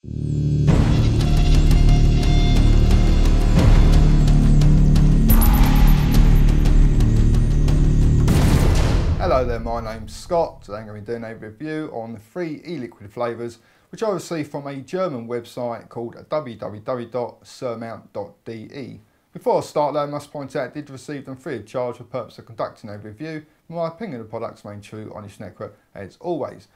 Hello there, my name's Scott. Today I'm going to be doing a review on the 3 e-liquid flavours which I received from a German website called www.surmount.de. Before I start though, I must point out I did receive them free of charge for the purpose of conducting a review. My opinion of the products remain true, honest and accurate as always.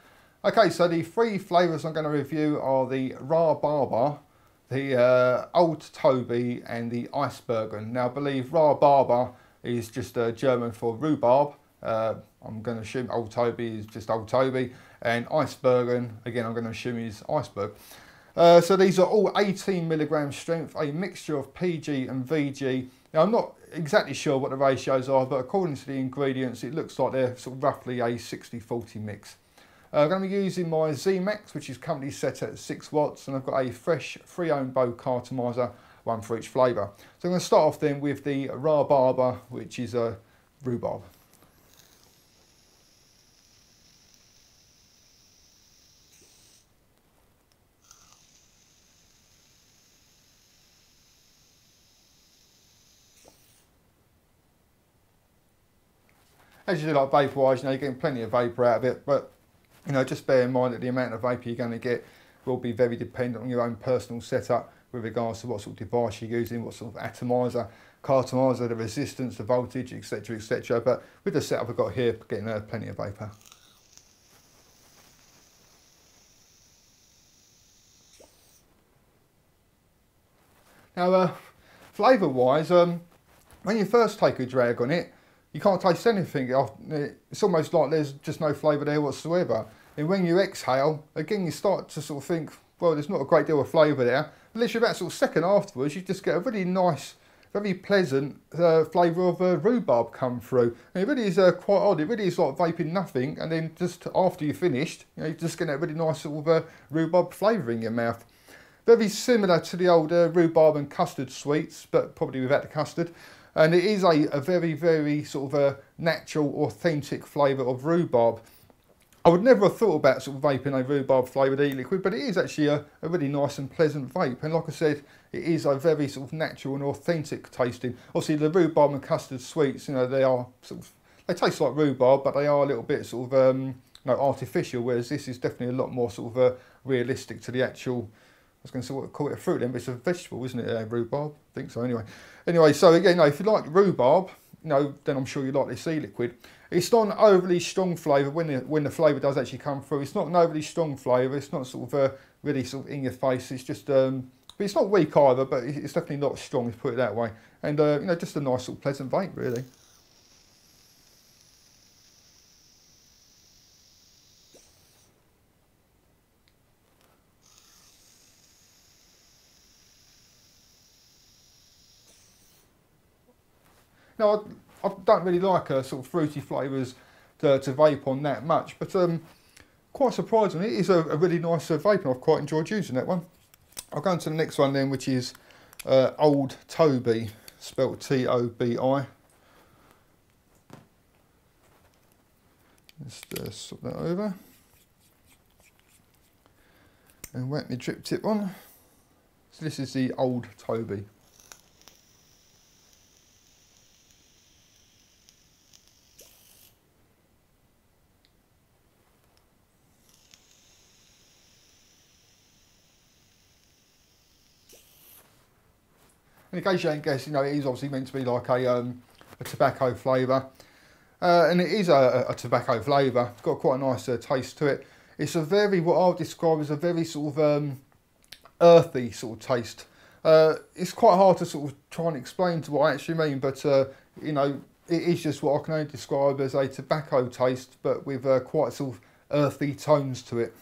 Okay, so the 3 flavours I'm going to review are the Rhabarber, the Old Toby and the Eisbergen. Now I believe Rhabarber is just German for rhubarb. I'm going to assume Old Toby is just Old Toby, and Eisbergen, again, I'm going to assume is iceberg. So these are all 18 milligram strength, a mixture of PG and VG. Now I'm not exactly sure what the ratios are, but according to the ingredients, it looks like they're sort of roughly a 60-40 mix. I'm going to be using my Z-Max, which is currently set at 6 watts, and I've got a fresh free-owned bow cartomizer, one for each flavour. So I'm going to start off then with the Rhabarber, which is a rhubarb. As you do like vapour-wise, you know, you're getting plenty of vapour out of it, but you know, just bear in mind that the amount of vapour you're going to get will be very dependent on your own personal setup with regards to what sort of device you're using, what sort of atomizer, cartomizer, the resistance, the voltage, etc, etc. But with the setup I've got here, getting plenty of vapour. Now, flavour-wise, when you first take a drag on it, you can't taste anything. It's almost like there's just no flavour there whatsoever. And when you exhale, again, you start to sort of think, well, there's not a great deal of flavour there. But literally about sort of second afterwards, you just get a really nice, very pleasant flavour of rhubarb come through. And it really is quite odd. It really is like vaping nothing. And then just after you're finished, you know, you just get a really nice sort of rhubarb flavour in your mouth. Very similar to the old rhubarb and custard sweets, but probably without the custard. And it is a very, very sort of a natural, authentic flavour of rhubarb. I would never have thought about sort of vaping a rhubarb flavoured e-liquid, but it is actually a really nice and pleasant vape. And like I said, it is a very sort of natural and authentic tasting. Obviously, the rhubarb and custard sweets, you know, they are sort of, they taste like rhubarb, but they are a little bit sort of you know, artificial. Whereas this is definitely a lot more sort of realistic to the actual. I was going to say, call it a fruit then, but it's a vegetable, isn't it, rhubarb? I think so, anyway. Anyway, so again, you know, if you like rhubarb, you know, then I'm sure you like this e-liquid. It's not an overly strong flavour when the flavour does actually come through. It's not an overly strong flavour. It's not sort of really sort of in your face. It's just, but it's not weak either, but it's definitely not strong, let's put it that way. And, you know, just a nice sort of pleasant vape, really. Now, I don't really like sort of fruity flavours to vape on that much, but quite surprisingly, it is a really nice vape, and I've quite enjoyed using that one. I'll go on to the next one then, which is Old Toby, spelled T-O-B-I. Just swap that over. And whack my drip tip on. So this is the Old Toby. And in case you ain't guessed, you know, it is obviously meant to be like a tobacco flavour. And it is a tobacco flavour. It's got quite a nice taste to it. It's a very, what I would describe as a very sort of earthy sort of taste. It's quite hard to sort of try and explain to what I actually mean, but you know, it is just what I can only describe as a tobacco taste, but with quite sort of earthy tones to it.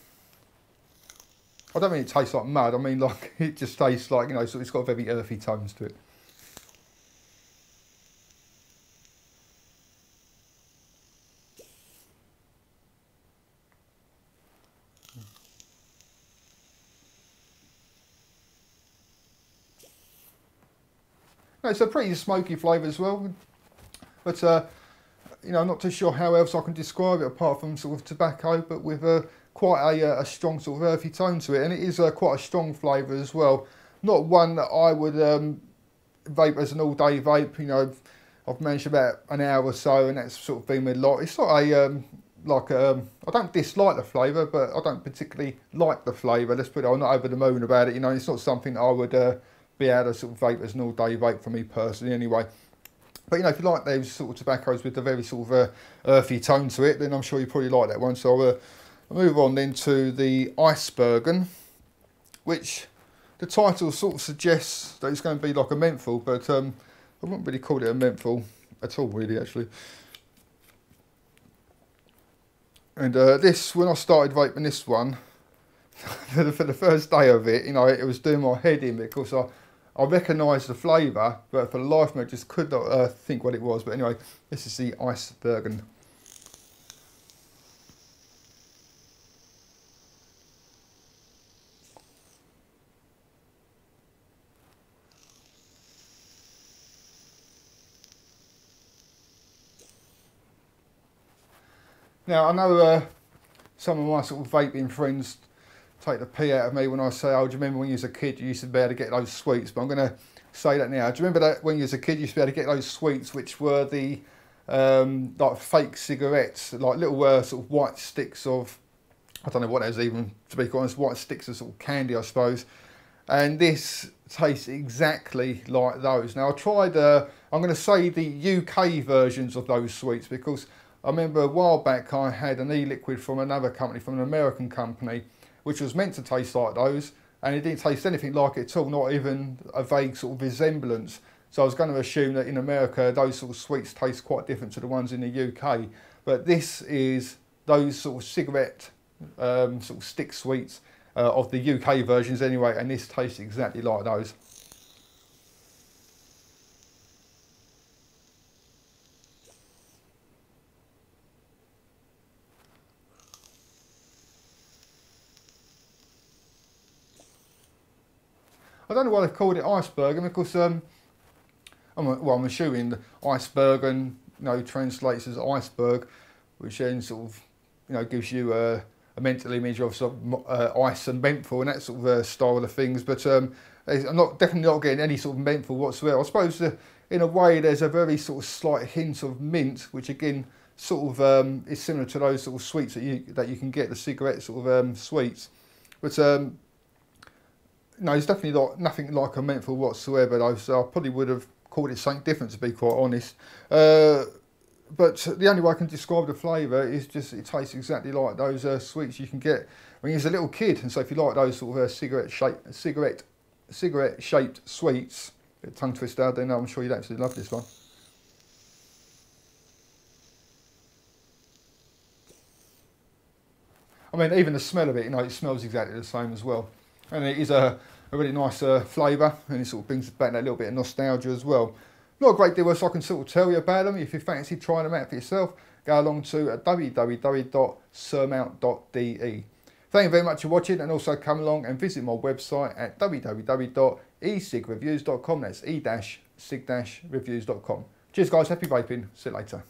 I don't mean it tastes like mud, I mean like it just tastes like, you know, so it's got very earthy tones to it. No, it's a pretty smoky flavour as well, but you know, I'm not too sure how else I can describe it apart from sort of tobacco, but with quite a strong sort of earthy tone to it, and it is quite a strong flavour as well. Not one that I would vape as an all-day vape. You know, I've managed about an hour or so, and that's sort of been my lot. It's not a I don't dislike the flavour, but I don't particularly like the flavour. Let's put it, I'm not over the moon about it. You know, it's not something I would be able to sort of vape as an all-day vape for me personally anyway. But you know, if you like those sort of tobaccos with a very sort of earthy tone to it, then I'm sure you probably like that one. So I'll move on then to the Icebergen, which the title sort of suggests that it's going to be like a menthol, but I wouldn't really call it a menthol at all, really, actually. And this, when I started vaping this one, for the first day of it, you know, it was doing my head in because I recognised the flavour, but for the life of me, I just could not think what it was. But anyway, this is the Icebergen. Now, I know some of my sort of vaping friends take the pee out of me when I say, oh, do you remember when you was a kid you used to be able to get those sweets? But I'm going to say that now. Do you remember that when you was a kid you used to be able to get those sweets, which were the like fake cigarettes, like little sort of white sticks of, I don't know what that is even, to be quite honest, white sticks of sort of candy, I suppose. And this tastes exactly like those. Now, I tried, I'm going to say the UK versions of those sweets, because I remember a while back I had an e-liquid from another company, from an American company, which was meant to taste like those, and it didn't taste anything like it at all, not even a vague sort of resemblance. So I was going to assume that in America those sort of sweets taste quite different to the ones in the UK. But this is those sort of cigarette sort of stick sweets of the UK versions anyway, and this tastes exactly like those. I don't know why they've called it Icebergen, because I'm assuming the Icebergen, you know, translates as iceberg, which then sort of, you know, gives you a mental image of sort of ice and menthol and that sort of style of things. But I'm definitely not getting any sort of menthol whatsoever. I suppose in a way there's a very sort of slight hint of mint, which again sort of is similar to those sort of sweets that you can get, the cigarette sort of sweets. But no, it's definitely nothing like a menthol whatsoever, though, so I probably would have called it something different, to be quite honest. But the only way I can describe the flavour is just it tastes exactly like those sweets you can get when you're a little kid. And so if you like those sort of cigarette-shaped sweets, a bit tongue twister, then I'm sure you'd absolutely love this one. I mean, even the smell of it, you know, it smells exactly the same as well. And it is a really nice flavour, and it sort of brings back that little bit of nostalgia as well. Not a great deal else I can sort of tell you about them. If you fancy trying them out for yourself, go along to www.surmount.de. Thank you very much for watching, and also come along and visit my website at www.e-cig-reviews.com. That's e-cig-reviews.com. Cheers guys, happy vaping, see you later.